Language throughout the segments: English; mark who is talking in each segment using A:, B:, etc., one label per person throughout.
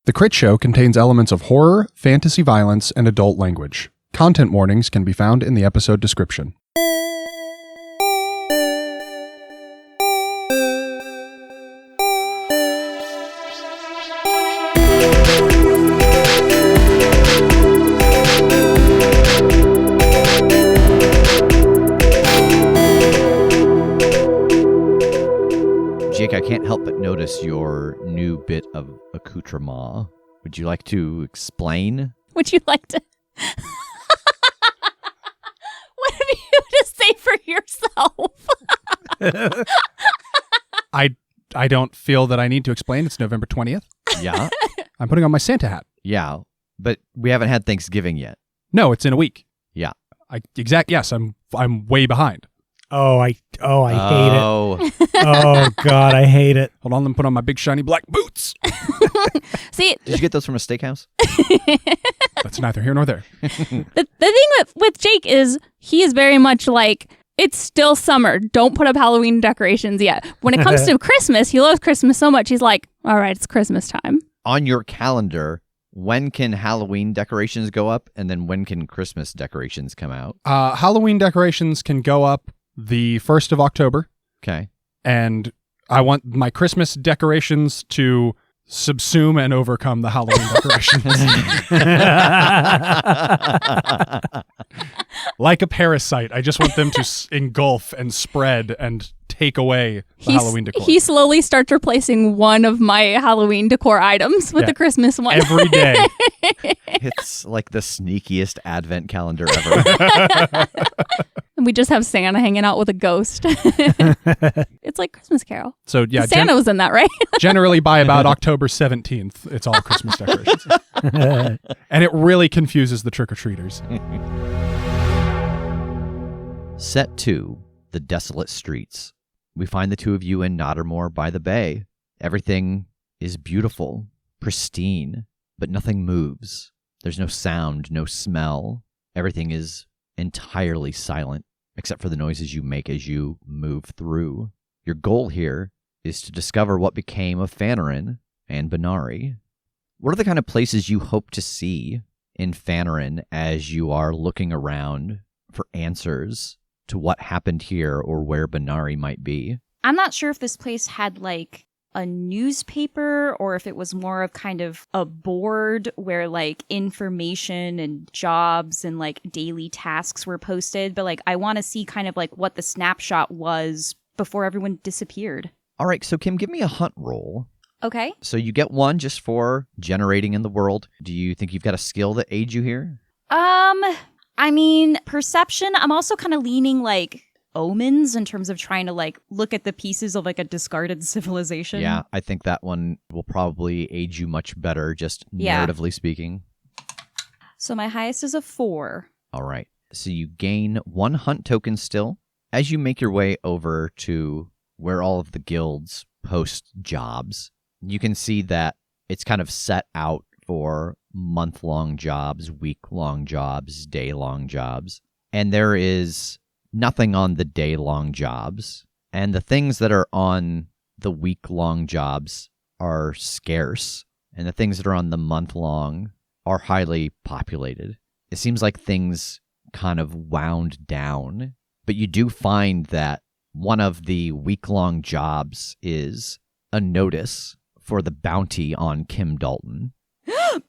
A: The Critshow contains elements of horror, fantasy violence, and adult language. Content warnings can be found in the episode description.
B: Jake, I can't help but notice your new bit of accoutrement. Would you like to explain?
C: Would you like to... What have you to say for yourself?
A: I don't feel that I need to explain. It's November 20th.
B: Yeah?
A: I'm putting on my Santa hat.
B: Yeah, but we haven't had Thanksgiving yet.
A: No, it's in a week.
B: Yeah.
A: Yes, I'm way behind.
D: I hate it.
B: Oh,
D: Oh, God, I hate it.
A: Hold on, let me put on my big shiny black boots.
C: See,
B: did you get those from a steakhouse?
A: That's neither here nor there.
C: the thing with Jake is he is very much like, it's still summer. Don't put up Halloween decorations yet. When it comes to Christmas, he loves Christmas so much. He's like, all right, it's Christmas time.
B: On your calendar, when can Halloween decorations go up, and then when can Christmas decorations come out?
A: Halloween decorations can go up the 1st of October.
B: Okay.
A: And I want my Christmas decorations to subsume and overcome the Halloween decorations. Like a parasite. I just want them to engulf and spread and take away the Halloween decor.
C: He slowly starts replacing one of my Halloween decor items with the Christmas one.
A: Every day.
B: It's like the sneakiest advent calendar ever.
C: And we just have Santa hanging out with a ghost. It's like Christmas Carol.
A: So yeah,
C: Santa was in that, right?
A: Generally by about October 17th, it's all Christmas decorations. And it really confuses the trick-or-treaters.
B: Set 2, the desolate streets. We find the two of you in Nottermore by the bay. Everything is beautiful, pristine, but nothing moves. There's no sound, no smell. Everything is entirely silent, except for the noises you make as you move through. Your goal here is to discover what became of Fanarin and Benari. What are the kind of places you hope to see in Fanarin as you are looking around for answers to what happened here or where Benari might be?
E: I'm not sure if this place had like a newspaper or if it was more of kind of a board where like information and jobs and like daily tasks were posted. But like I want to see kind of like what the snapshot was before everyone disappeared.
B: All right, so Kim, give me a hunt roll.
E: Okay.
B: So you get one just for generating in the world. Do you think you've got a skill that aids you here?
E: I mean, perception, I'm also kind of leaning like omens in terms of trying to like look at the pieces of like a discarded civilization.
B: Yeah, I think that one will probably aid you much better, just narratively speaking.
E: So my highest is a 4.
B: All right. So you gain 1 hunt token still. As you make your way over to where all of the guilds post jobs, you can see that it's kind of set out for month-long jobs, week-long jobs, day-long jobs. And there is nothing on the day-long jobs. And the things that are on the week-long jobs are scarce. And the things that are on the month-long are highly populated. It seems like things kind of wound down. But you do find that one of the week-long jobs is a notice for the bounty on Kim Dalton.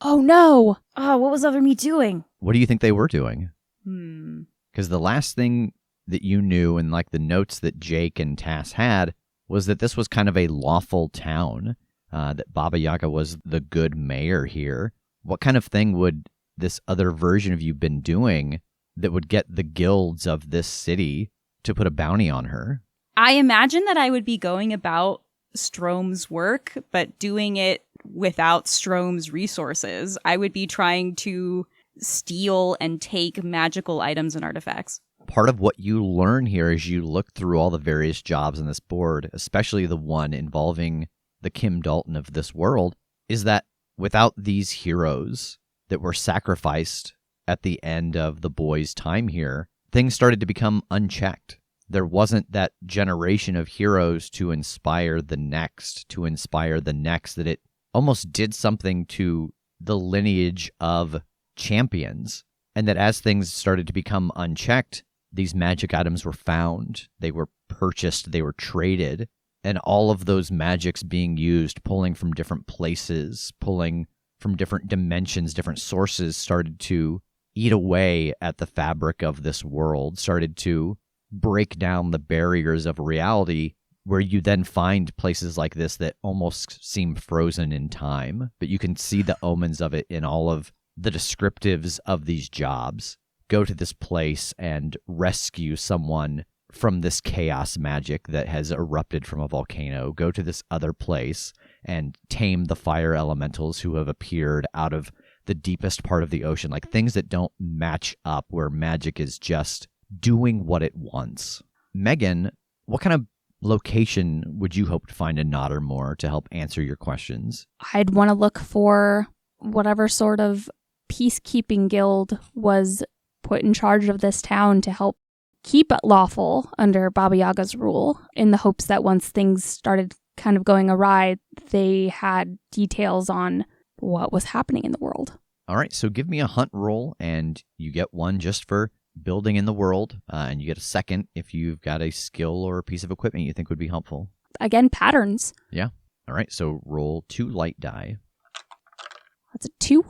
E: Oh no! Oh, what was other me doing?
B: What do you think they were doing? Because the last thing that you knew and like the notes that Jake and Tass had was that this was kind of a lawful town, that Baba Yaga was the good mayor here. What kind of thing would this other version of you been doing that would get the guilds of this city to put a bounty on her?
E: I imagine that I would be going about Strome's work, but doing it without Strome's resources. I would be trying to steal and take magical items and artifacts.
B: Part of what you learn here as you look through all the various jobs on this board, especially the one involving the Kim Dalton of this world, is that without these heroes that were sacrificed at the end of the boys' time here, things started to become unchecked. There wasn't that generation of heroes to inspire the next, that it almost did something to the lineage of champions, and that as things started to become unchecked, these magic items were found, they were purchased, they were traded, and all of those magics being used, pulling from different places, pulling from different dimensions, different sources, started to eat away at the fabric of this world, started to break down the barriers of reality, where you then find places like this that almost seem frozen in time, but you can see the omens of it in all of the descriptives of these jobs. Go to this place and rescue someone from this chaos magic that has erupted from a volcano. Go to this other place and tame the fire elementals who have appeared out of the deepest part of the ocean, like things that don't match up, where magic is just doing what it wants. Megan, what kind of location would you hope to find in Nottermore to help answer your questions?
C: I'd want to look for whatever sort of peacekeeping guild was put in charge of this town to help keep it lawful under Baba Yaga's rule, in the hopes that once things started kind of going awry, they had details on what was happening in the world.
B: All right, so give me a hunt roll, and you get one just for building in the world, and you get a second if you've got a skill or a piece of equipment you think would be helpful.
C: Again, patterns.
B: Yeah. All right, so roll 2 light die.
C: That's a 2.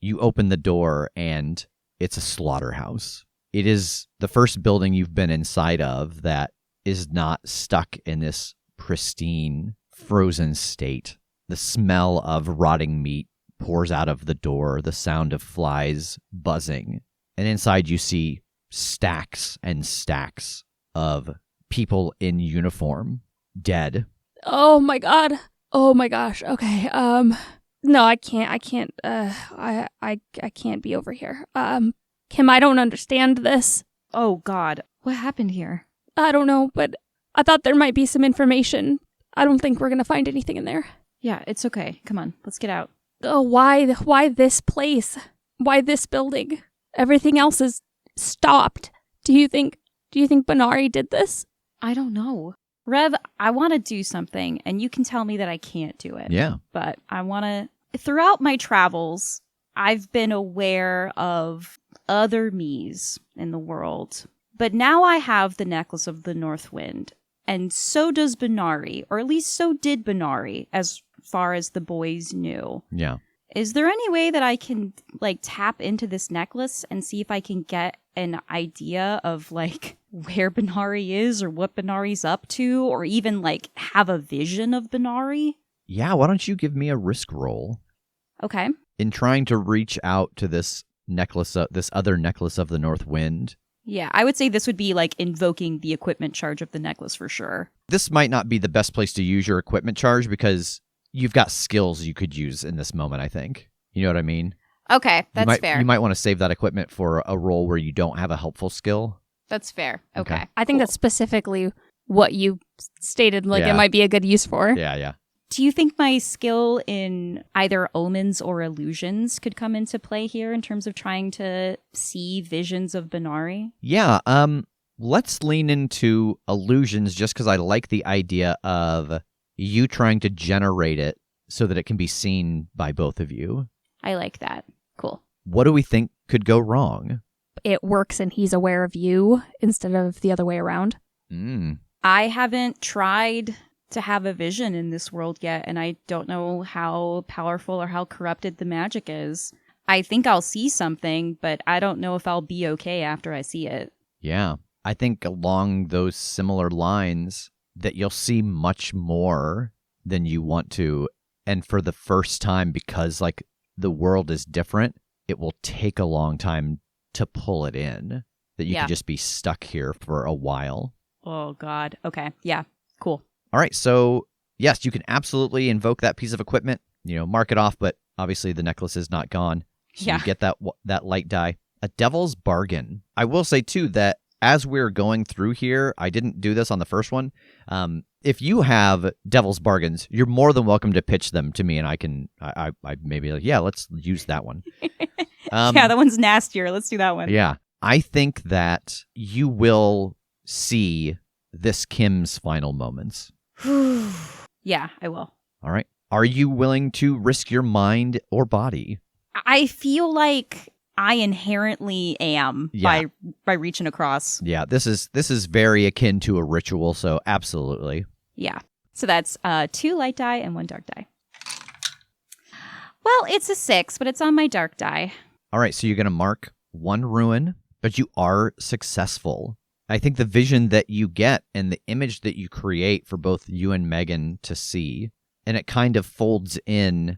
B: You open the door, and it's a slaughterhouse. It is the first building you've been inside of that is not stuck in this pristine, frozen state. The smell of rotting meat pours out of the door, the sound of flies buzzing. And inside you see stacks and stacks of people in uniform, dead.
C: Oh my god. Oh my gosh. Okay. No, I can't I can't be over here. Kim, I don't understand this.
E: Oh God, what happened here?
C: I don't know, but I thought there might be some information. I don't think we're gonna find anything in there.
E: Yeah, it's okay. Come on, let's get out.
C: Oh, why this place? Why this building? Everything else is stopped. Do you think Benari did this?
E: I don't know. Rev, I want to do something, and you can tell me that I can't do it.
B: Yeah.
E: But I want to... Throughout my travels, I've been aware of other me's in the world. But now I have the Necklace of the North Wind, and so does Benari, or at least so did Benari, as far as the boys knew.
B: Yeah.
E: Is there any way that I can, tap into this necklace and see if I can get an idea of, where Benari is or what Benari's up to, or even, have a vision of Benari?
B: Yeah, why don't you give me a risk roll?
E: Okay.
B: In trying to reach out to this necklace, this other Necklace of the North Wind.
E: Yeah, I would say this would be, invoking the equipment charge of the necklace for sure.
B: This might not be the best place to use your equipment charge, because you've got skills you could use in this moment, I think. You know what I mean?
E: Okay, that's fair.
B: You might want to save that equipment for a role where you don't have a helpful skill.
E: That's fair. Okay.
C: I think that's specifically what you stated, it might be a good use for.
B: Yeah.
E: Do you think my skill in either omens or illusions could come into play here in terms of trying to see visions of Benari?
B: Yeah, let's lean into illusions, just because I like the idea of you trying to generate it so that it can be seen by both of you.
E: I like that. Cool.
B: What do we think could go wrong?
C: It works and he's aware of you instead of the other way around.
E: I haven't tried to have a vision in this world yet, and I don't know how powerful or how corrupted the magic is. I think I'll see something, but I don't know if I'll be okay after I see it.
B: Yeah, I think along those similar lines that you'll see much more than you want to, and for the first time, because the world is different, it will take a long time to pull it in, that you could just be stuck here for a while.
E: Oh God. Okay. Yeah. Cool.
B: All right, so yes, you can absolutely invoke that piece of equipment, mark it off, but obviously the necklace is not gone. So you get that light die. A devil's bargain. I will say, too, that as we're going through here, I didn't do this on the first one. If you have devil's bargains, you're more than welcome to pitch them to me, and I maybe let's use that one.
E: Yeah, that one's nastier. Let's do that one.
B: Yeah, I think that you will see this Kim's final moments.
E: Yeah, I will.
B: All right. Are you willing to risk your mind or body?
E: I feel like I inherently am by reaching across.
B: Yeah, this is very akin to a ritual, so absolutely.
E: Yeah. So that's 2 light die and 1 dark die. Well, it's a 6, but it's on my dark die.
B: All right, so you're going to mark 1 ruin, but you are successful. I think the vision that you get and the image that you create for both you and Megan to see, and it kind of folds in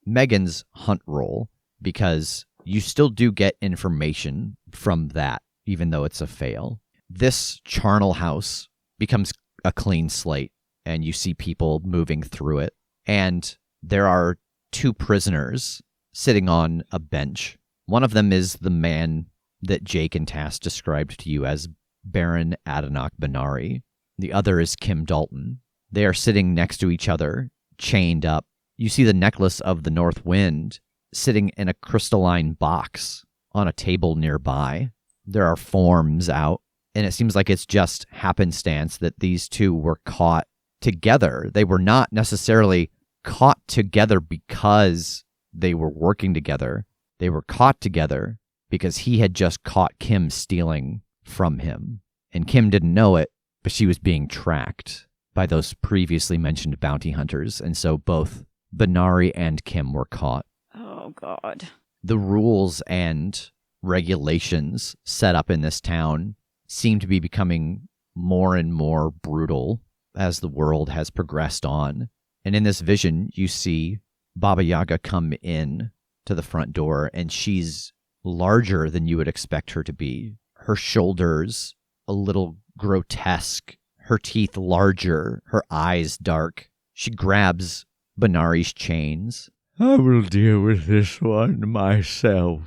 B: Megan's hunt roll, because you still do get information from that, even though it's a fail. This charnel house becomes a clean slate, and you see people moving through it. And there are 2 prisoners sitting on a bench. One of them is the man that Jake and Tass described to you as Baron Adenok Benari. The other is Kim Dalton. They are sitting next to each other, chained up. You see the necklace of the North Wind sitting in a crystalline box on a table nearby. There are forms out, and it seems like it's just happenstance that these 2 were caught together. They were not necessarily caught together because they were working together. They were caught together because he had just caught Kim stealing from him. And Kim didn't know it, but she was being tracked by those previously mentioned bounty hunters. And so both Benari and Kim were caught.
E: Oh, God.
B: The rules and regulations set up in this town seem to be becoming more and more brutal as the world has progressed on. And in this vision, you see Baba Yaga come in to the front door, and she's larger than you would expect her to be. Her shoulders a little grotesque, her teeth larger, her eyes dark. She grabs Benari's chains.
F: I will deal with this one myself.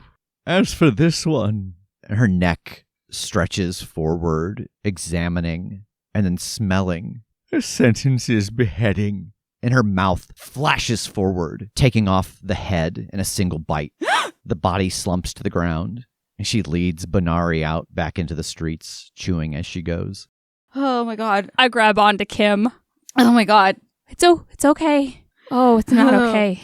F: As for this one...
B: Her neck stretches forward, examining, and then smelling.
F: The sentence is beheading.
B: And her mouth flashes forward, taking off the head in a single bite. The body slumps to the ground, and she leads Benari out back into the streets, chewing as she goes.
E: Oh, my God.
C: I grab onto Kim.
E: Oh, my God.
C: It's okay. Oh, it's not okay.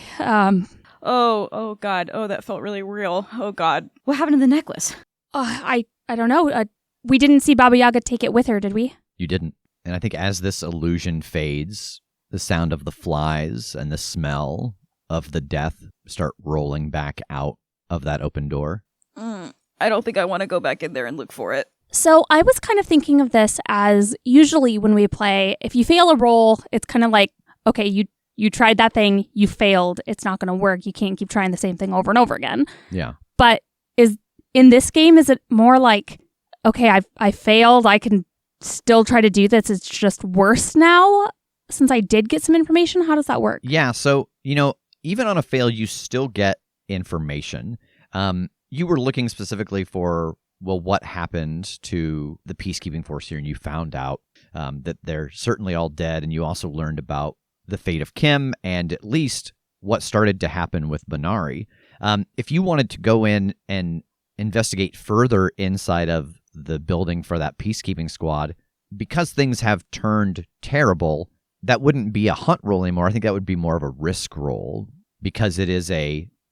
E: Oh, God. Oh, that felt really real. Oh, God. What happened to the necklace?
C: I don't know. We didn't see Baba Yaga take it with her, did we?
B: You didn't. And I think as this illusion fades, the sound of the flies and the smell of the death start rolling back out of that open door.
E: I don't think I want to go back in there and look for it.
C: So I was kind of thinking of this as usually when we play, if you fail a roll, it's kind of like, okay, you tried that thing, you failed, it's not going to work. You can't keep trying the same thing over and over again.
B: Yeah.
C: But in this game, is it more like, okay, I failed, I can still try to do this, it's just worse now? Since I did get some information, how does that work?
B: Yeah, so, even on a fail, you still get information. You were looking specifically for, what happened to the peacekeeping force here, and you found out that they're certainly all dead, and you also learned about the fate of Kim, and at least what started to happen with Benari. If you wanted to go in and investigate further inside of the building for that peacekeeping squad, because things have turned terrible, that wouldn't be a hunt roll anymore. I think that would be more of a risk roll, because it is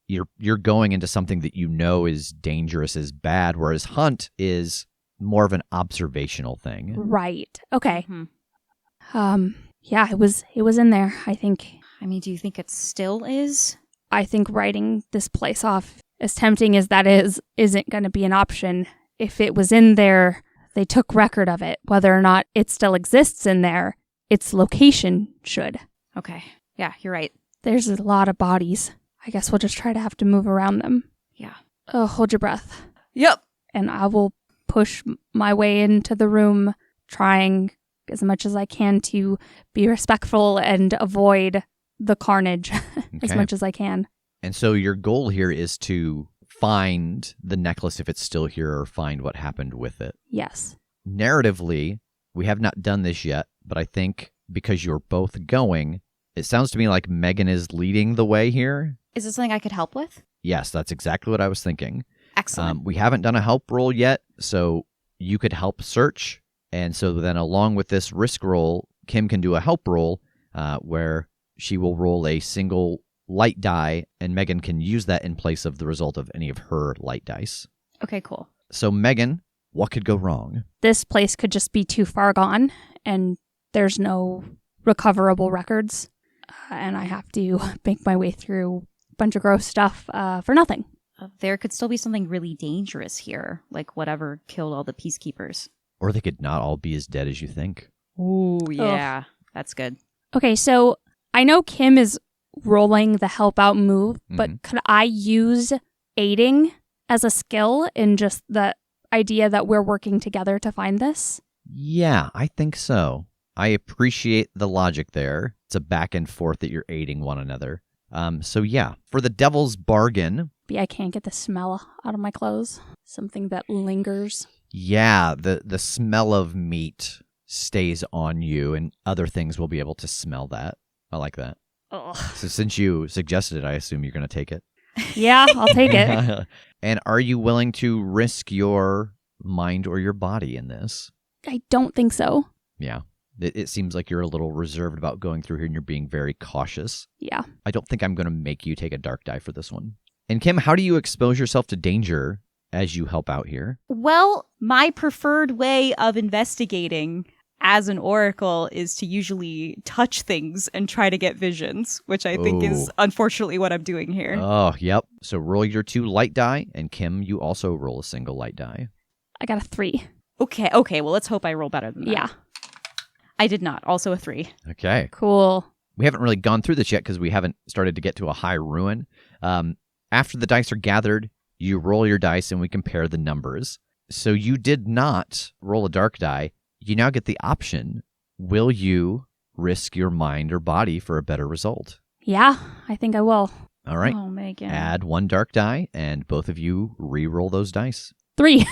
B: you're going into something that you know is dangerous, is bad, whereas hunt is more of an observational thing.
C: Right. Okay.
E: Mm-hmm.
C: Yeah, it was in there, I think.
E: I mean, do you think it still is?
C: I think writing this place off, as tempting as that isn't going to be an option. If it was in there, they took record of it. Whether or not it still exists in there, its location should.
E: Okay. Yeah, you're right.
C: There's a lot of bodies. I guess we'll just try to have to move around them.
E: Yeah.
C: Oh, hold your breath.
E: Yep.
C: And I will push my way into the room, trying as much as I can to be respectful and avoid the carnage as
B: Okay.
C: much as I can.
B: And so your goal here is to find the necklace if it's still here, or find what happened with it.
C: Yes.
B: Narratively, we have not done this yet, but I think because you're both going, it sounds to me like Megan is leading the way here.
E: Is this something I could help with?
B: Yes, that's exactly what I was thinking.
E: Excellent.
B: We haven't done a help roll yet, so you could help search. And so then along with this risk roll, Kim can do a help roll where she will roll a single light die, and Megan can use that in place of the result of any of her light dice.
E: Okay, cool.
B: So, Megan, what could go wrong?
C: This place could just be too far gone, and there's no recoverable records. And I have to make my way through a bunch of gross stuff for nothing.
E: There could still be something really dangerous here, like whatever killed all the peacekeepers.
B: Or they could not all be as dead as you think.
E: Ooh, yeah. That's good.
C: Okay, so I know Kim is rolling the help out move, but could I use aiding as a skill in just the idea that we're working together to find this?
B: Yeah, I think so. I appreciate the logic there. It's a back and forth that you're aiding one another. So yeah, for the devil's bargain.
C: Maybe I can't get the smell out of my clothes. Something that lingers.
B: Yeah, the smell of meat stays on you, and other things will be able to smell that. I like that.
C: Ugh.
B: So since you suggested it, I assume you're going to take it.
C: Yeah, I'll take it.
B: And are you willing to risk your mind or your body in this?
C: I don't think so.
B: Yeah. It seems like you're a little reserved about going through here and you're being very cautious.
C: Yeah.
B: I don't think I'm going to make you take a dark die for this one. And Kim, how do you expose yourself to danger as you help out here?
E: Well, my preferred way of investigating as an oracle is to usually touch things and try to get visions, which I think is unfortunately what I'm doing here.
B: Oh, yep. So roll your 2 light die, and Kim, you also roll a single light die.
C: I got a 3.
E: Okay, well, let's hope I roll better than that.
C: Yeah.
E: I did not. Also a 3.
B: Okay.
C: Cool.
B: We haven't really gone through this yet because we haven't started to get to a high ruin. After the dice are gathered, you roll your dice and we compare the numbers. So you did not roll a dark die. You now get the option. Will you risk your mind or body for a better result?
C: Yeah, I think I will.
B: All right.
E: Oh, Megan.
B: Add 1 dark die, and both of you re-roll those dice.
C: 3.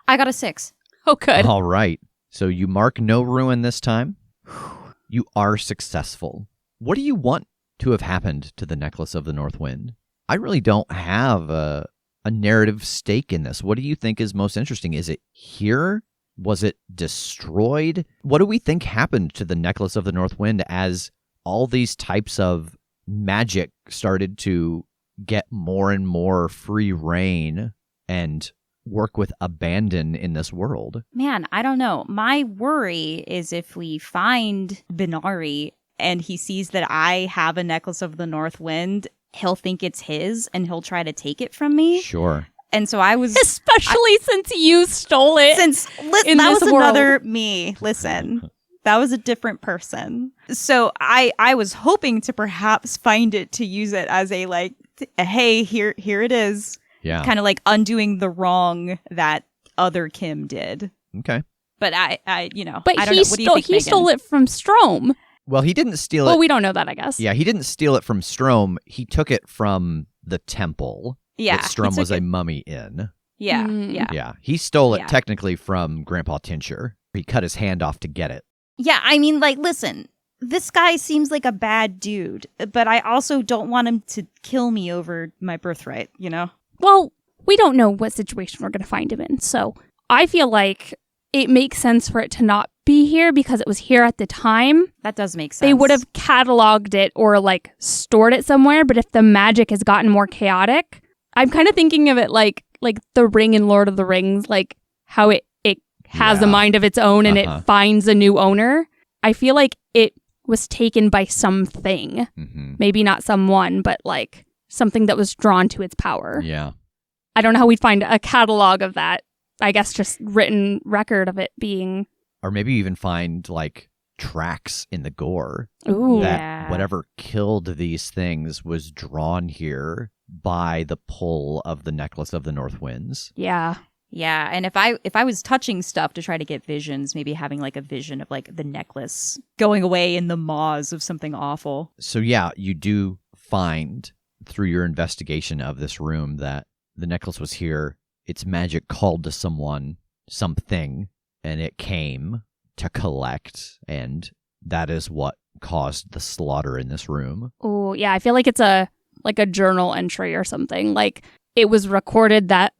E: I got a 6.
C: Oh, good.
B: All right. So you mark no ruin this time. You are successful. What do you want to have happened to the Necklace of the North Wind? I really don't have a narrative stake in this. What do you think is most interesting? Is it here? Was it destroyed? What do we think happened to the Necklace of the North Wind as all these types of magic started to get more and more free reign and work with abandon in this world?
E: Man, I don't know. My worry is if we find Binari and he sees that I have a Necklace of the North Wind, he'll think it's his and he'll try to take it from me.
B: Sure.
E: And so I was...
C: Especially since you stole it.
E: That was another me. Listen, that was a different person. So I was hoping to perhaps find it to use it as a hey, here it is.
B: Yeah.
E: Kind of like undoing the wrong that other Kim did.
B: Okay.
E: But I
C: But
E: I don't know. What do you think,
C: he
E: Megan?
C: stole it from Strom.
B: Well, he didn't steal it.
C: Well, we don't know that, I guess.
B: Yeah, he didn't steal it from Strom. He took it from the temple
E: Yeah.
B: that Strom
E: he
B: was
E: took
B: a
E: it-
B: mummy in.
E: Yeah.
C: Mm.
E: Yeah.
B: Yeah, he stole it
E: Yeah.
B: technically from Grandpa Tincher. He cut his hand off to get it.
E: Yeah. I mean, listen, this guy seems like a bad dude, but I also don't want him to kill me over my birthright, you know?
C: Well, we don't know what situation we're going to find him in. So I feel like it makes sense for it to not be here because it was here at the time.
E: That does make sense.
C: They would have cataloged it or stored it somewhere. But if the magic has gotten more chaotic, I'm kind of thinking of it like the ring in Lord of the Rings, like how it has a mind of its own and it finds a new owner. I feel like it was taken by something, maybe not someone, but something that was drawn to its power.
B: Yeah.
C: I don't know how we'd find a catalog of that. I guess just written record of it being.
B: Or maybe you even find tracks in the gore
C: Ooh.
B: that whatever killed these things was drawn here by the pull of the Necklace of the North Winds.
C: Yeah.
E: Yeah, and if I was touching stuff to try to get visions, maybe having a vision of the necklace going away in the maws of something awful.
B: So yeah, you do find through your investigation of this room that the necklace was here. Its magic called to something, and it came to collect, and that is what caused the slaughter in this room.
C: Oh, yeah. I feel like it's a journal entry or something. It was recorded that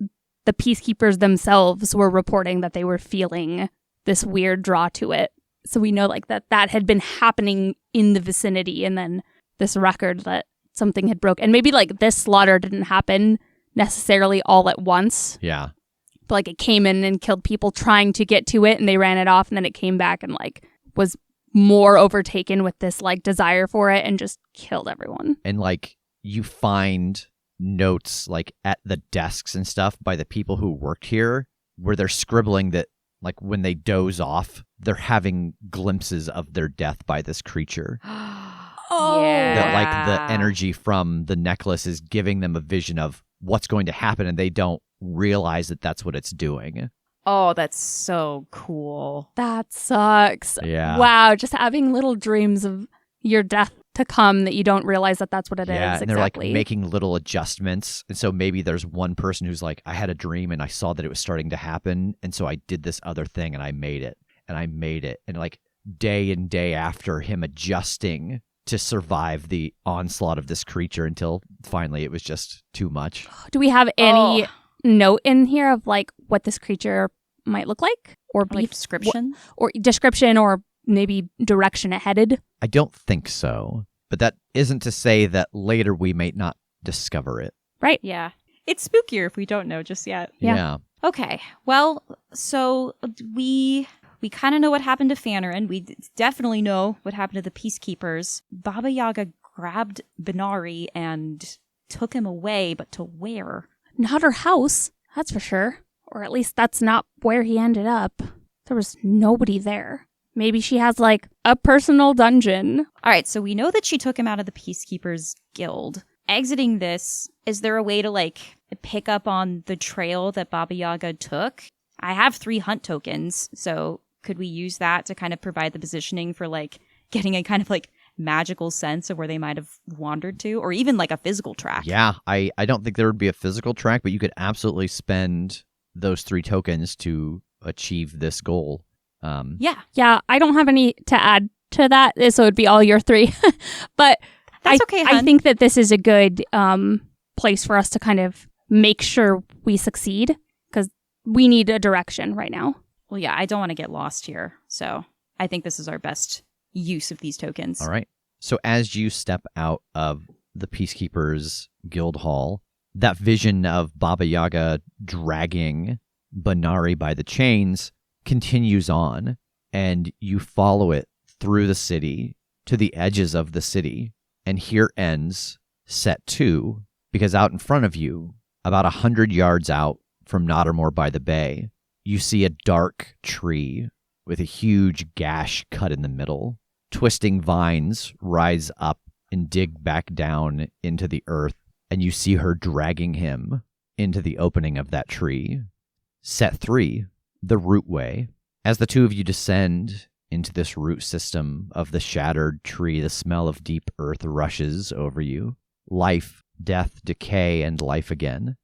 C: the peacekeepers themselves were reporting that they were feeling this weird draw to it. So we know that had been happening in the vicinity, and then this record that something had broke. And maybe like this slaughter didn't happen necessarily all at once.
B: Yeah.
C: But like it came in and killed people trying to get to it, and they ran it off, and then it came back and like was more overtaken with this like desire for it and just killed everyone.
B: And like you find notes like at the desks and stuff by the people who worked here where they're scribbling that like when they doze off, they're having glimpses of their death by this creature.
E: Yeah.
B: That like the energy from the necklace is giving them a vision of what's going to happen, and they don't realize that that's what it's doing.
E: Oh, that's so cool.
C: That sucks.
B: Yeah.
C: Wow, just having little dreams of your death to come that you don't realize that that's what it is.
B: Yeah, and
C: exactly.
B: they're like making little adjustments. And so maybe there's one person who's like, I had a dream and I saw that it was starting to happen. And so I did this other thing and I made it. And I made it. And like day and day after him adjusting to survive the onslaught of this creature until finally it was just too much.
C: Do we have any note in here of like what this creature might look like? Or be
E: Like description?
C: or description, or maybe direction it headed?
B: I don't think so. But that isn't to say that later we may not discover it.
C: Right.
E: Yeah. It's spookier if we don't know just yet.
C: Yeah.
E: Okay. Well, so we kind of know what happened to Fanarin. We definitely know what happened to the Peacekeepers. Baba Yaga grabbed Benari and took him away, but to where?
C: Not her house, that's for sure. Or at least that's not where he ended up. There was nobody there. Maybe she has like a personal dungeon.
E: All right, so we know that she took him out of the Peacekeepers Guild. Exiting this, is there a way to like pick up on the trail that Baba Yaga took? I have 3 hunt tokens, so could we use that to kind of provide the positioning for like getting a kind of like magical sense of where they might have wandered to, or even like a physical track?
B: Yeah, I don't think there would be a physical track, but you could absolutely spend those 3 tokens to achieve this goal.
C: Yeah, I don't have any to add to that, so it would be all your 3. But
E: That's okay,
C: I
E: hun.
C: think that this is a good place for us to kind of make sure we succeed, because we need a direction right now.
E: Well, yeah, I don't want to get lost here, so I think this is our best use of these tokens.
B: All right. So as you step out of the Peacekeepers Guild Hall, that vision of Baba Yaga dragging Benari by the chains continues on, and you follow it through the city to the edges of the city, and here ends set 2, because out in front of you, about 100 yards out from Nottermore by the bay, you see a dark tree with a huge gash cut in the middle. Twisting vines rise up and dig back down into the earth, and you see her dragging him into the opening of that tree. Set 3, the root way. As the 2 of you descend into this root system of the shattered tree, the smell of deep earth rushes over you. Life, death, decay, and life again.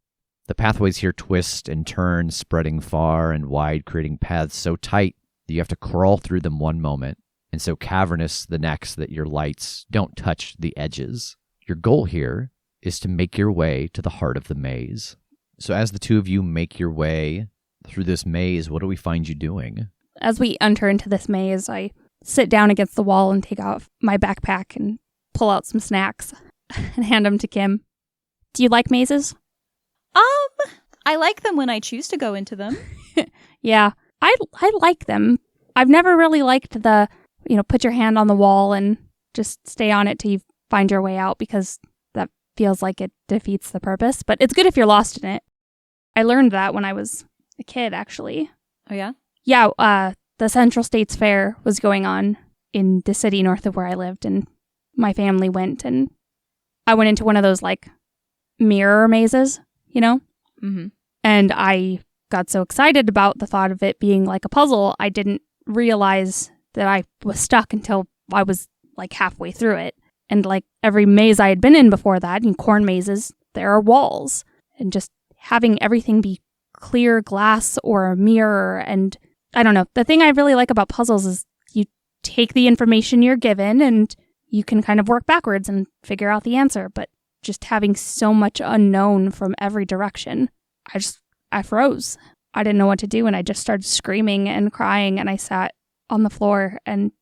B: The pathways here twist and turn, spreading far and wide, creating paths so tight that you have to crawl through them one moment, and so cavernous the next that your lights don't touch the edges. Your goal here is to make your way to the heart of the maze. So as the 2 of you make your way through this maze, what do we find you doing?
C: As we enter into this maze, I sit down against the wall and take out my backpack and pull out some snacks and hand them to Kim. Do you like mazes?
E: I like them when I choose to go into them.
C: Yeah, I like them. I've never really liked the, put your hand on the wall and just stay on it till you find your way out, because that feels like it defeats the purpose. But it's good if you're lost in it. I learned that when I was a kid, actually.
E: Oh, yeah?
C: Yeah, the Central States Fair was going on in the city north of where I lived, and my family went, and I went into one of those, like, mirror mazes,
E: Mm-hmm.
C: And I got so excited about the thought of it being like a puzzle, I didn't realize that I was stuck until I was, like, halfway through it. And, like, every maze I had been in before that, in corn mazes, there are walls. And just having everything be clear glass or a mirror, and I don't know. The thing I really like about puzzles is you take the information you're given and you can kind of work backwards and figure out the answer. But just having so much unknown from every direction, I froze. I didn't know what to do, and I just started screaming and crying, and I sat on the floor and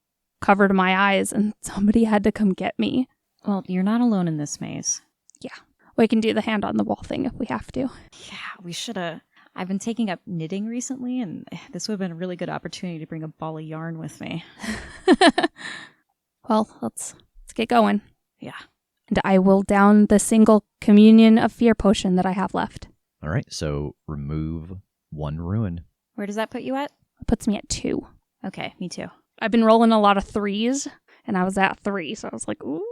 C: covered my eyes and somebody had to come get me.
E: Well, you're not alone in this maze.
C: We can do the hand on the wall thing if we have to.
E: Yeah, we should have. I've been taking up knitting recently, and this would have been a really good opportunity to bring a ball of yarn with me.
C: Well, let's get going.
E: Yeah.
C: And I will down the single communion of fear potion that I have left.
B: All right, so remove 1 ruin.
E: Where does that put you at?
C: It puts me at 2.
E: Okay, me too.
C: I've been rolling a lot of 3s, and I was at 3, so I was like, ooh.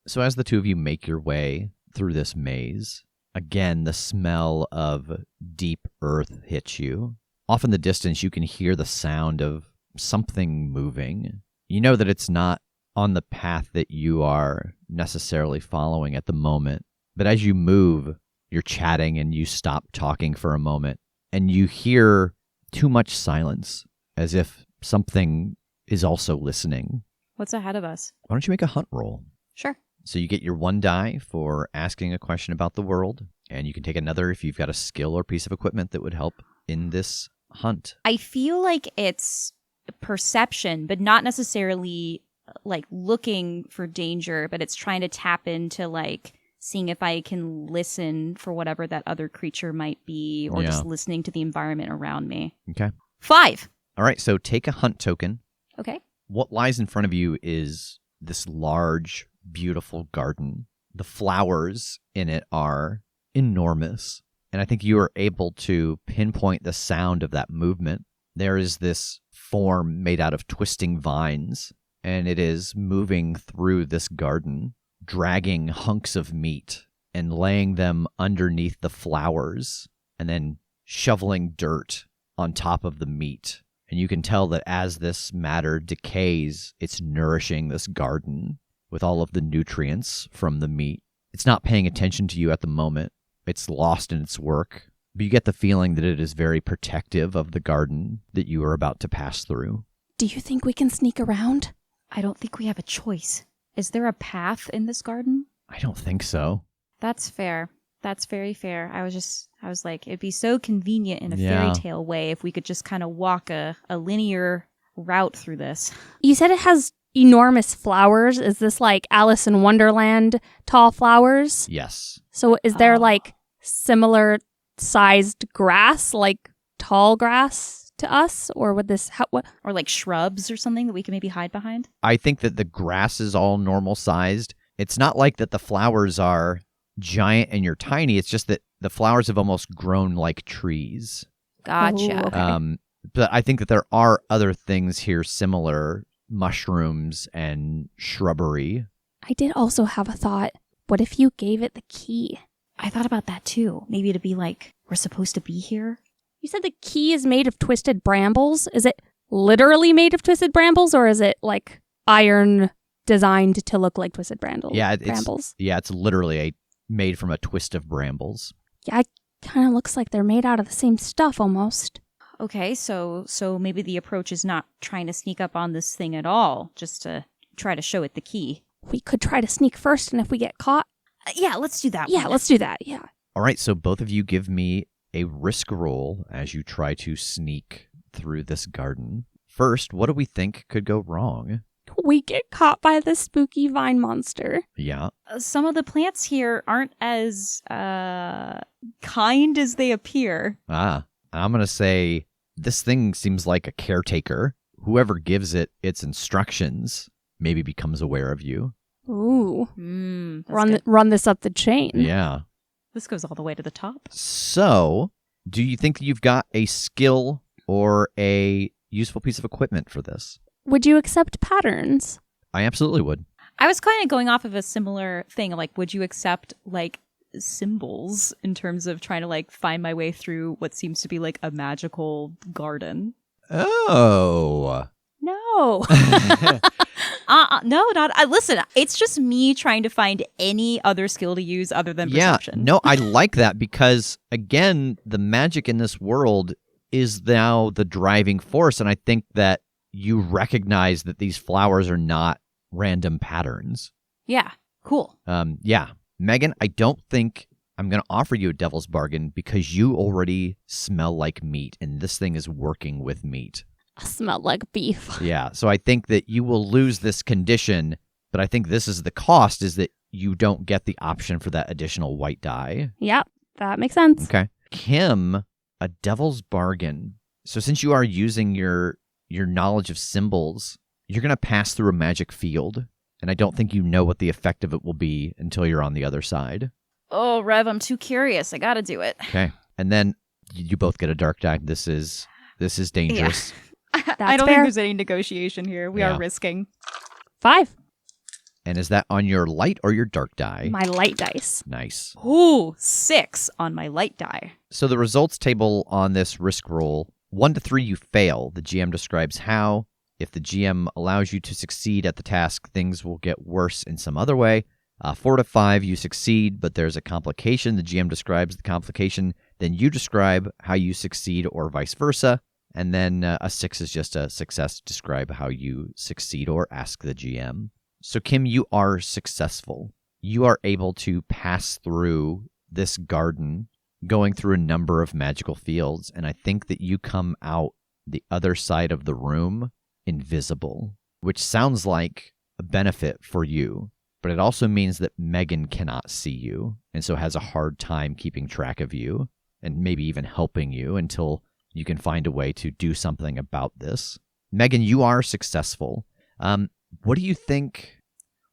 B: So as the two of you make your way through this maze, again, the smell of deep earth hits you. Off in the distance, you can hear the sound of something moving. You know that it's not on the path that you are necessarily following at the moment. But as you move, you're chatting and you stop talking for a moment. And you hear too much silence, as if something is also listening.
E: What's ahead of us?
B: Why don't you make a hunt roll?
E: Sure.
B: So you get your 1 die for asking a question about the world, and you can take another if you've got a skill or piece of equipment that would help in this hunt.
E: I feel like it's perception, but not necessarily like looking for danger, but it's trying to tap into like seeing if I can listen for whatever that other creature might be, or just listening to the environment around me.
B: Okay.
E: 5.
B: All right, so take a hunt token.
E: Okay.
B: What lies in front of you is this large, beautiful garden. The flowers in it are enormous, and I think you are able to pinpoint the sound of that movement. There is this form made out of twisting vines, and it is moving through this garden, dragging hunks of meat and laying them underneath the flowers, and then shoveling dirt on top of the meat. And you can tell that as this matter decays, it's nourishing this garden with all of the nutrients from the meat. It's not paying attention to you at the moment. It's lost in its work. But you get the feeling that it is very protective of the garden that you are about to pass through.
C: Do you think we can sneak around?
E: I don't think we have a choice. Is there a path in this garden?
B: I don't think so.
E: That's fair. That's very fair. I was like, it'd be so convenient in a
B: Yeah.
E: fairy tale way if we could just kind of walk a linear route through this.
C: You said it has enormous flowers. Is this like Alice in Wonderland tall flowers?
B: Yes.
C: So is there
E: Oh.
C: like similar sized grass, like tall grass to us? Or would this, what?
E: Or like shrubs or something that we can maybe hide behind?
B: I think that the grass is all normal sized. It's not like that the flowers are giant and you're tiny. It's just that the flowers have almost grown like trees.
E: Gotcha.
C: Ooh, okay.
B: But I think that there are other things here similar, mushrooms and shrubbery.
C: I did also have a thought. What if you gave it the key?
E: I thought about that too. Maybe to be like, we're supposed to be here.
C: You said the key is made of twisted brambles. Is it literally made of twisted brambles, or is it like iron designed to look like twisted brambles? Brambles.
B: It's literally made from a twist of brambles.
C: Yeah, it kind of looks like they're made out of the same stuff almost.
E: Okay, so maybe the approach is not trying to sneak up on this thing at all, just to try to show it the key.
C: We could try to sneak first, and if we get caught,
E: Yeah, let's do that
C: yeah,
E: one.
C: let's do that. Yeah.
B: All right, so both of you give me a risk roll as you try to sneak through this garden. First, what do we think could go wrong?
C: We get caught by the spooky vine monster.
B: Yeah.
E: Some of the plants here aren't as kind as they appear.
B: I'm going to say this thing seems like a caretaker. Whoever gives it its instructions maybe becomes aware of you.
C: Ooh.
E: That's good.
C: Run this up the chain.
B: Yeah.
E: This goes all the way to the top.
B: So, do you think that you've got a skill or a useful piece of equipment for this?
C: Would you accept patterns?
B: I absolutely would.
E: I was kind of going off of a similar thing. Like, would you accept, like, symbols in terms of trying to, like, find my way through what seems to be, like, a magical garden?
B: Oh.
C: No.
E: No, not. Listen, it's just me trying to find any other skill to use other than perception.
B: Yeah, no, I like that because, again, the magic in this world is now the driving force. And I think that you recognize that these flowers are not random patterns.
E: Yeah, cool.
B: Yeah. Megan, I don't think I'm going to offer you a devil's bargain because you already smell like meat and this thing is working with meat.
C: I smell like beef.
B: Yeah, so I think that you will lose this condition, but I think this is the cost, is that you don't get the option for that additional white die.
C: Yep, that makes sense.
B: Okay. Kim, a devil's bargain. So since you are using your knowledge of symbols, you're going to pass through a magic field, and I don't think you know what the effect of it will be until you're on the other side.
E: Oh, Rev, I'm too curious. I gotta do it.
B: Okay. And then you both get a dark die. This is dangerous.
E: I don't think
C: fair.
E: there's any negotiation here. We
B: Yeah.
E: are risking.
C: 5.
B: And is that on your light or your dark die?
C: My light dice.
B: Nice.
E: Ooh, 6 on my light die.
B: So the results table on this risk roll, 1 to 3 you fail. The GM describes how. If the GM allows you to succeed at the task, things will get worse in some other way. 4 to 5 you succeed, but there's a complication. The GM describes the complication. Then you describe how you succeed or vice versa. And then a 6 is just a success. Describe how you succeed or ask the GM. So Kim, you are successful. You are able to pass through this garden, going through a number of magical fields, and I think that you come out the other side of the room invisible, which sounds like a benefit for you, but it also means that Megan cannot see you, and so has a hard time keeping track of you, and maybe even helping you until you can find a way to do something about this. Megan, you are successful. What do you think?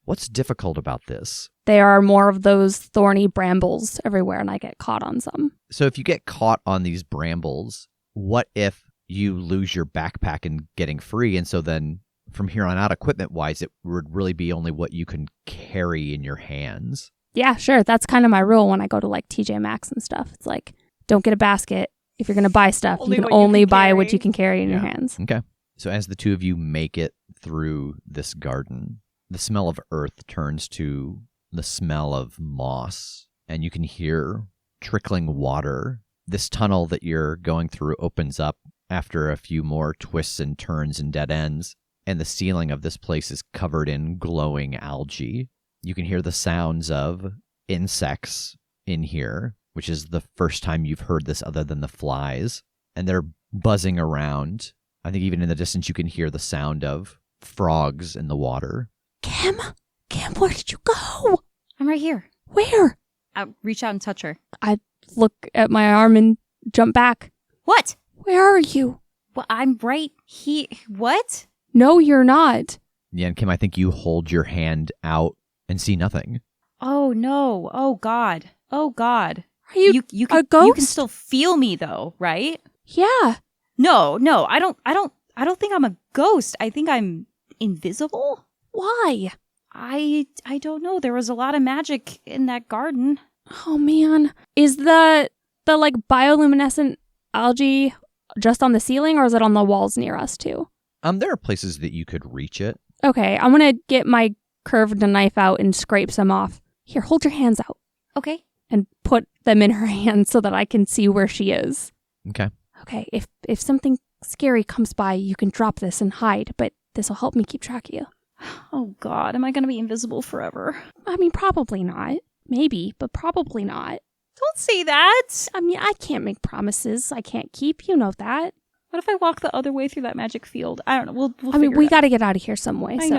B: What's difficult about this?
C: There are more of those thorny brambles everywhere, and I get caught on some.
B: So if you get caught on these brambles, what if you lose your backpack in getting free? And so then from here on out, equipment-wise, it would really be only what you can carry in your hands.
C: Yeah, sure. That's kind of my rule when I go to like TJ Maxx and stuff. It's like, don't get a basket. If you're going to buy stuff,
E: Only
C: you
E: what
C: can
E: you
C: only
E: can
C: buy what
E: carry.
C: you can carry in your
B: Yeah.
C: hands.
B: Okay. So as the two of you make it through this garden, the smell of earth turns to the smell of moss, and you can hear trickling water. This tunnel that you're going through opens up after a few more twists and turns and dead ends, and the ceiling of this place is covered in glowing algae. You can hear the sounds of insects in here, which is the first time you've heard this other than the flies, and they're buzzing around. I think even in the distance you can hear the sound of frogs in the water.
C: Kim, where did you go?
E: I'm right here.
C: Where?
E: I'll reach out and touch her.
C: Look at my arm and jump back.
E: What?
C: Where are you?
E: Well, I'm right here. What?
C: No, you're not.
B: Yeah, and Kim, I think you hold your hand out and see nothing.
E: Oh, no. Oh, God. Oh, God.
C: Are you,
E: you
C: a
E: can,
C: ghost?
E: You can still feel me, though, right?
C: Yeah.
E: No, I don't think I'm a ghost. I think I'm invisible.
C: Why?
E: I don't know. There was a lot of magic in that garden.
C: Oh man. Is the like bioluminescent algae just on the ceiling, or is it on the walls near us too?
B: There are places that you could reach it.
C: Okay, I'm gonna get my curved knife out and scrape some off. Here, hold your hands out
E: Okay.
C: and put them in her hands so that I can see where she is.
B: Okay.
C: Okay, if something scary comes by, you can drop this and hide, but this will help me keep track of you.
E: Oh, God. Am I going to be invisible forever?
C: I mean, probably not. Maybe, but probably not.
E: Don't say that.
C: I mean, I can't make promises I can't keep. You know that.
E: What if I walk the other way through that magic field? I don't know. We'll
C: I mean,
E: figure
C: we
E: it out.
C: got to get out of here some way.
E: I
C: so.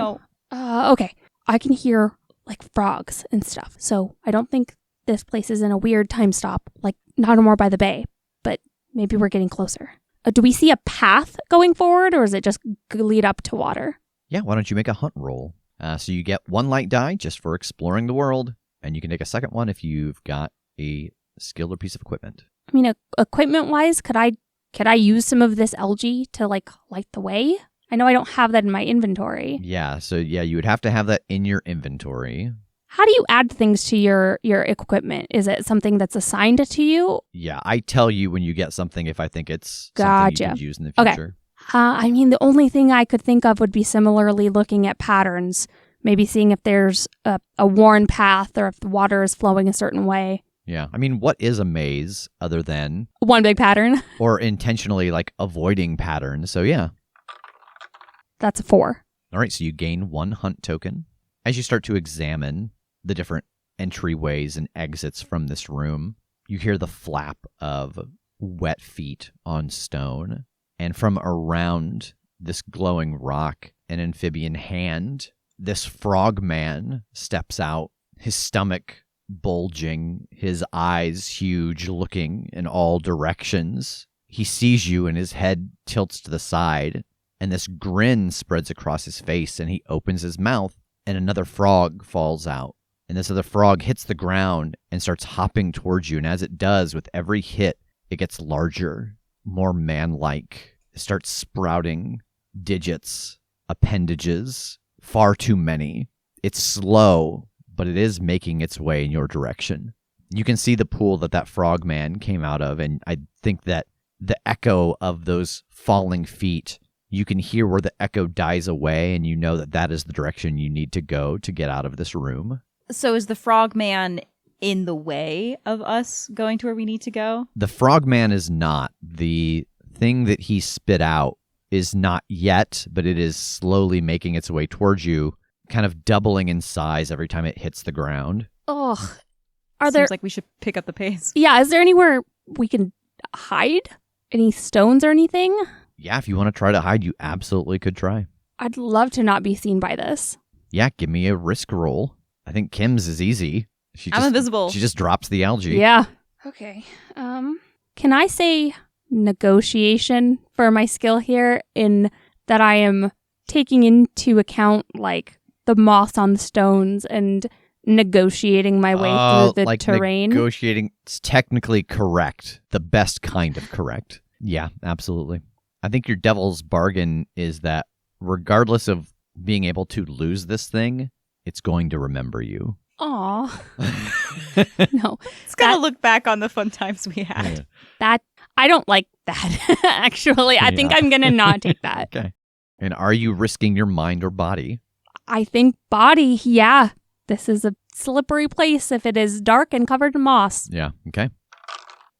E: know.
C: Okay. I can hear like frogs and stuff. So I don't think this place is in a weird time stop, like not more by the bay, but maybe we're getting closer. Do we see a path going forward, or is it just lead up to water?
B: Yeah, why don't you make a hunt roll? So you get 1 light die just for exploring the world, and you can take a second one if you've got a skill or piece of equipment.
C: I mean, equipment wise, could I use some of this algae to like light the way? I know I don't have that in my inventory.
B: Yeah, so you would have to have that in your inventory.
C: How do you add things to your equipment? Is it something that's assigned to you?
B: Yeah, I tell you when you get something if I think it's something
C: Gotcha.
B: you could use in the
C: Okay.
B: future.
C: I mean, the only thing I could think of would be similarly looking at patterns, maybe seeing if there's a worn path or if the water is flowing a certain way.
B: Yeah, I mean, what is a maze other than,
C: One big pattern.
B: or intentionally like avoiding patterns? So yeah.
C: That's a 4.
B: All right, so you gain 1 hunt token. As you start to examine the different entryways and exits from this room, you hear the flap of wet feet on stone. And from around this glowing rock, an amphibian hand. This frog man steps out, his stomach bulging, his eyes huge, looking in all directions. He sees you and his head tilts to the side, and this grin spreads across his face, and he opens his mouth, and another frog falls out. And this other frog hits the ground and starts hopping towards you, and as it does, with every hit, it gets larger, more man-like. It starts sprouting digits, appendages, far too many. It's slow, but it is making its way in your direction. You can see the pool that frogman came out of, and I think that the echo of those falling feet, you can hear where the echo dies away, and you know that that is the direction you need to go to get out of this room.
E: So is the frogman in the way of us going to where we need to go?
B: The frogman is not. The thing that he spit out is not yet, but it is slowly making its way towards you, kind of doubling in size every time it hits the ground.
C: Ugh.
E: Seems like we should pick up the pace.
C: Yeah, is there anywhere we can hide? Any stones or anything?
B: Yeah, if you want to try to hide, you absolutely could try.
C: I'd love to not be seen by this.
B: Yeah, give me a risk roll. I think Kim's is easy.
E: I'm invisible.
B: She just drops the algae.
C: Yeah. Okay. Can I say negotiation for my skill here, in that I am taking into account like the moss on the stones and negotiating my way through the terrain?
B: Negotiating, it's technically correct. The best kind of correct. Yeah, absolutely. I think your devil's bargain is that regardless of being able to lose this thing, it's going to remember you.
C: Aw. No.
E: It's gotta look back on the fun times we had.
B: Yeah.
C: That I don't like that, actually. I think I'm going to not take that.
B: Okay. And are you risking your mind or body?
C: I think body, yeah. This is a slippery place if it is dark and covered in moss.
B: Yeah. Okay.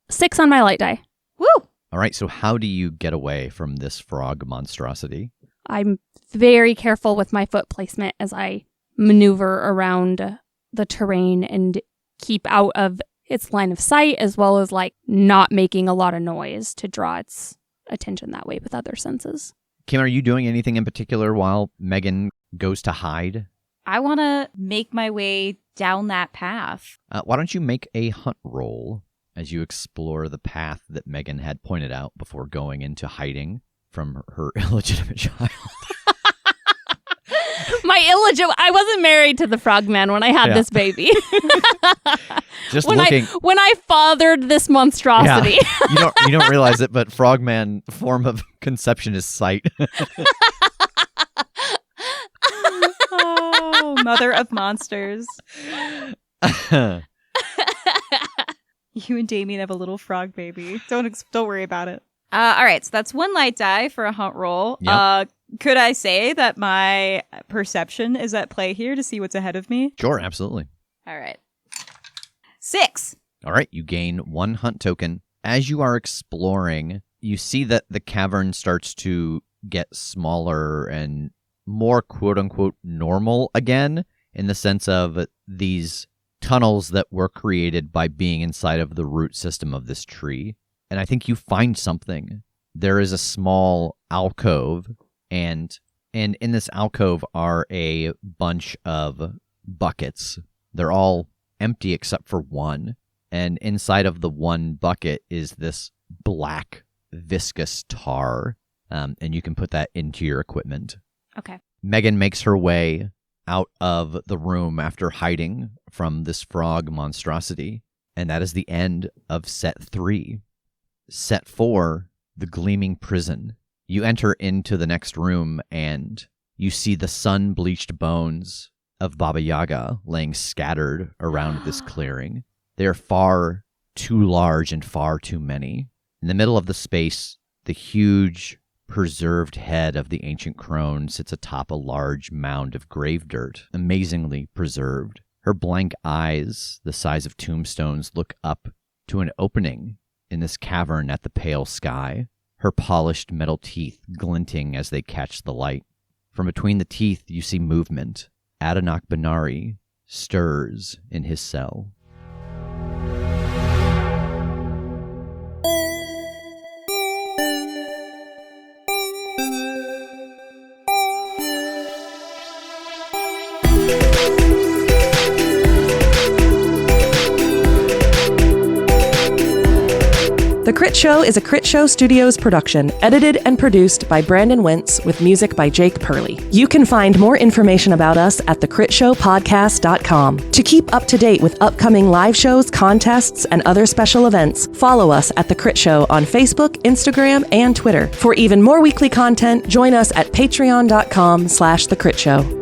C: 6 on my light die.
E: Woo!
B: All right. So how do you get away from this frog monstrosity?
C: I'm very careful with my foot placement as I maneuver around the terrain and keep out of its line of sight, as well as like not making a lot of noise to draw its attention that way with other senses.
B: Kim, are you doing anything in particular while Megan goes to hide?
E: I want to make my way down that path.
B: Why don't you make a hunt roll as you explore the path that Megan had pointed out before going into hiding from her illegitimate child?
C: I wasn't married to the frogman when I had this baby.
B: Just
C: when
B: looking.
C: When I fathered this monstrosity.
B: Yeah. You don't realize it, but frogman form of conception is sight.
E: Oh, mother of monsters. You and Damien have a little frog baby. Don't worry about it. All right, so that's 1 light die for a hunt roll.
B: Yep.
E: Could I say that my perception is at play here to see what's ahead of me?
B: Sure, absolutely.
E: All right. 6.
B: All right, you gain 1 hunt token. As you are exploring, you see that the cavern starts to get smaller and more quote-unquote normal again, in the sense of these tunnels that were created by being inside of the root system of this tree. And I think you find something. There is a small alcove, and in this alcove are a bunch of buckets. They're all empty except for one. And inside of the one bucket is this black, viscous tar. And you can put that into your equipment.
E: Okay.
B: Megan makes her way out of the room after hiding from this frog monstrosity. And that is the end of set 3. Set 4, the gleaming prison. You enter into the next room and you see the sun-bleached bones of Baba Yaga laying scattered around this clearing. They are far too large and far too many. In the middle of the space, the huge, preserved head of the ancient crone sits atop a large mound of grave dirt, amazingly preserved. Her blank eyes, the size of tombstones, look up to an opening in this cavern at the pale sky, her polished metal teeth glinting as they catch the light. From between the teeth, you see movement. Adonak Benari stirs in his cell.
G: The Crit Show is a Critshow Studios production, edited and produced by Brandon Wentz with music by Jake Purley. You can find more information about us at thecritshowpodcast.com. To keep up to date with upcoming live shows, contests, and other special events, follow us at The Crit Show on Facebook, Instagram, and Twitter. For even more weekly content, join us at patreon.com/thecritShow.